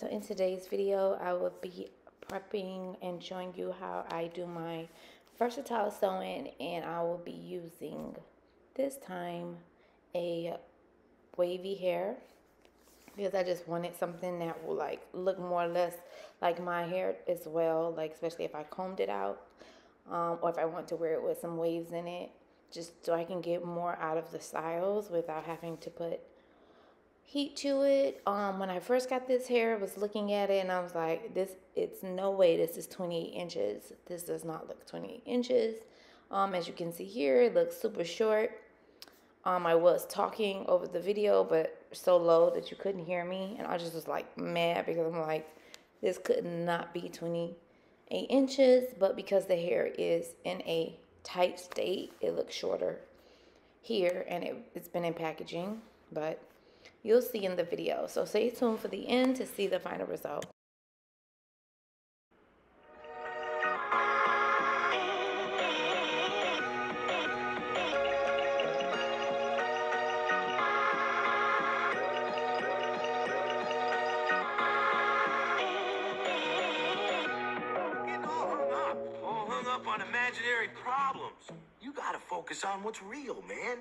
So in today's video, I will be prepping and showing you how I do my versatile sewing, and I will be using this time a wavy hair because I just wanted something that will like look more or less like my hair as well, like especially if I combed it out or if I want to wear it with some waves in it, just so I can get more out of the styles without having to put heat to it. When I first got this hair, I was looking at it and I was like, it's no way this is 28 inches. This does not look 28 inches. As you can see here, it looks super short. I was talking over the video, but so low that you couldn't hear me, and I just was like mad because I'm like, this could not be 28 inches, but because the hair is in a tight state, it looks shorter here, and it's been in packaging, but you'll see in the video. So stay tuned for the end to see the final result. On imaginary problems. You gotta focus on what's real, man.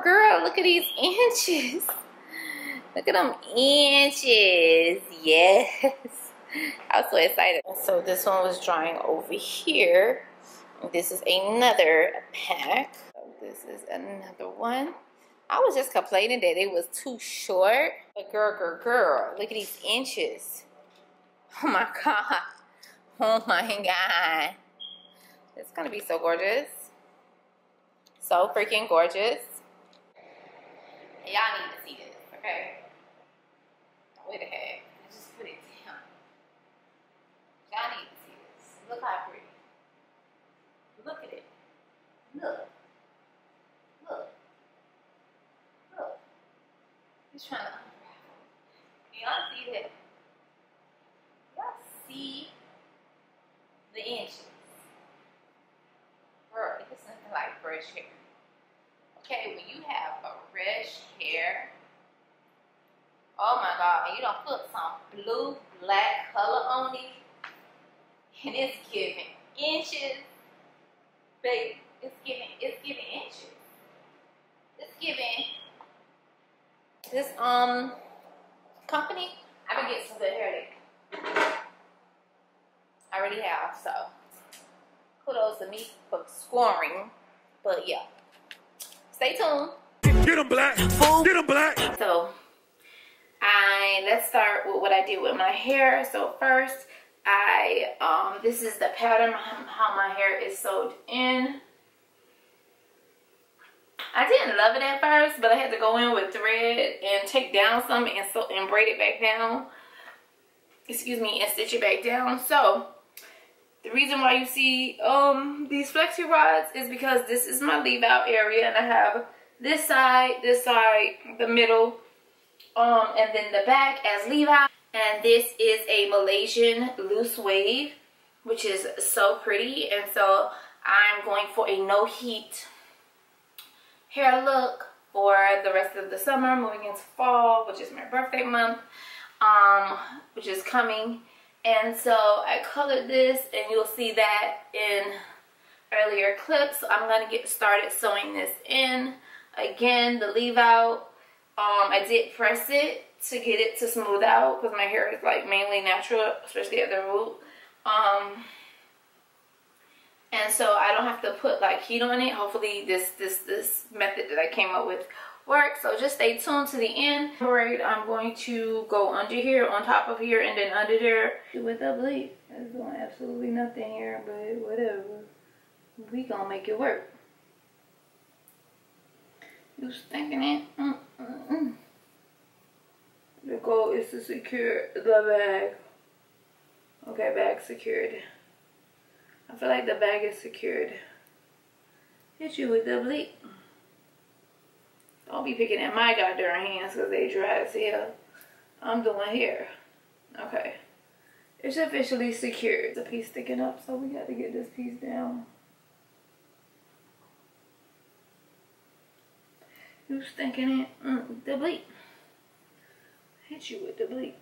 Girl, look at these inches. Look at them inches. Yes. I was so excited. So this one was drying over here. This is another pack. So this is another one. I was just complaining that it was too short. But girl, look at these inches. Oh my God. Oh my God. It's gonna be so gorgeous. So freaking gorgeous. Y'all need to see this, okay? Wait a heck. Just put it down. Y'all need to see this. Look how pretty. Look at it. Look. He's trying to unravel. Y'all see that? Y'all see the inches? Girl, it's nothing like fresh hair. Okay, when you have a fresh hair, oh my God, and you don't put some blue, black color on it, and it's giving inches, baby. It's giving inches. It's giving. This company, I've been getting some good hair lately. I already have, so kudos to me for scoring. But yeah, stay tuned. Get them black. Get them black. So let's start with what I did with my hair. So first, this is the pattern how my hair is sewed in. I didn't love it at first, but I had to go in with thread and take down some and braid it back down. Excuse me, and stitch it back down. So the reason why you see these flexi rods is because this is my leave out area, and I have this side, the middle, and then the back as leave out. And this is a Malaysian loose wave, which is so pretty. And so I'm going for a no heat hair look for the rest of the summer, moving into fall, which is my birthday month, which is coming. And so I colored this, and you'll see that in earlier clips. So I'm going to get started sewing this in. Again, the leave out, I did press it to get it to smooth out because my hair is like mainly natural, especially at the root. And so I don't have to put like heat on it. Hopefully this method that I came up with works. So just stay tuned to the end. Alright, I'm going to go under here, on top of here, and then under there with a bleed. There's doing absolutely nothing here, but whatever. We gonna make it work. You stinking it. The goal is to secure the bag. Okay, bag secured. I feel like the bag is secured. Hit you with the bleak. Don't be picking at my goddamn hands because they dry as hell. I'm doing here. Okay. It's officially secured. The piece sticking up, so we got to get this piece down. You stinking it. The bleak. Hit you with the bleak.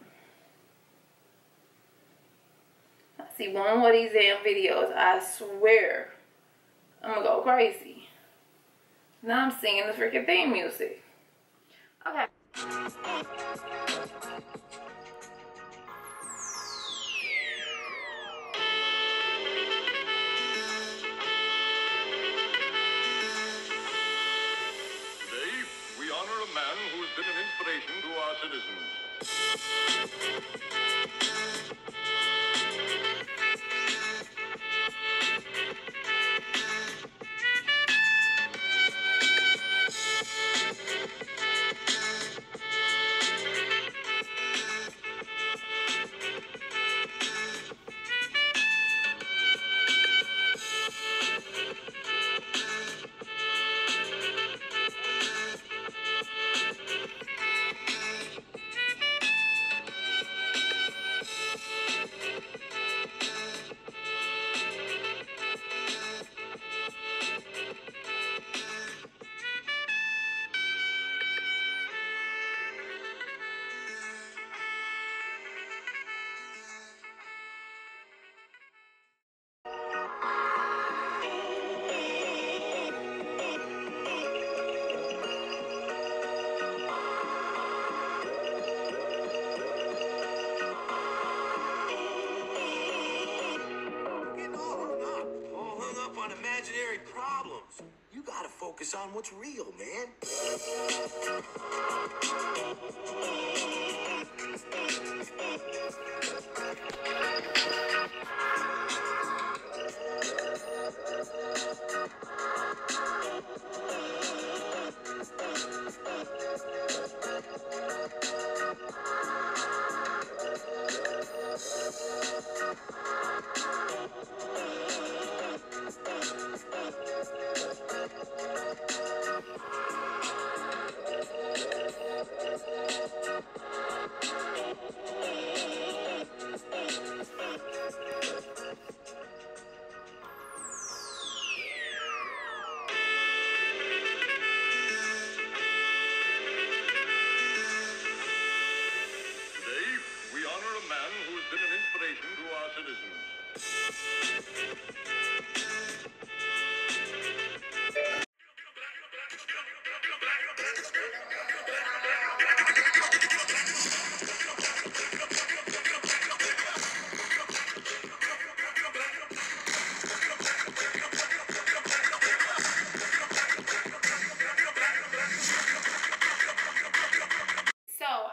I see one more of these damn videos. I swear I'm gonna go crazy. Now I'm singing the freaking theme music. Okay. Today, we honor a man who has been an inspiration to our citizens. On imaginary problems. You gotta focus on what's real, man.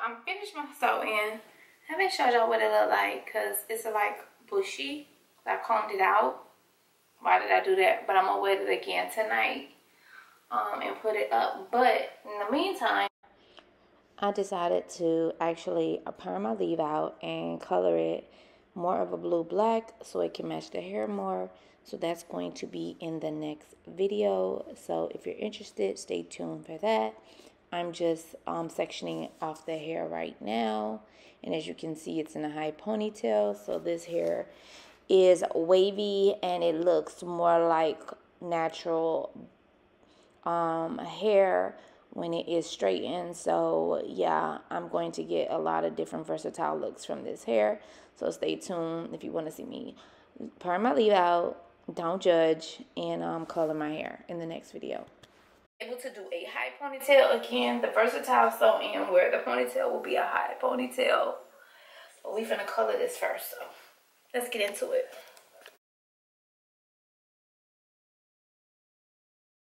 I'm finished my sewing. I haven't showed y'all what it look like because it's like bushy. I combed it out. Why did I do that? But I'm gonna wet it again tonight and put it up. But in the meantime, I decided to actually perm my leave out and color it more of a blue black so it can match the hair more. So that's going to be in the next video. So if you're interested, stay tuned for that. I'm just sectioning off the hair right now, and as you can see, it's in a high ponytail. So this hair is wavy and it looks more like natural hair when it is straightened. So yeah, I'm going to get a lot of different versatile looks from this hair. So stay tuned if you want to see me perm my leave out, don't judge, and color my hair in the next video. Able to do a high ponytail again, the versatile sew-in where the ponytail will be a high ponytail. But we finna color this first, so let's get into it.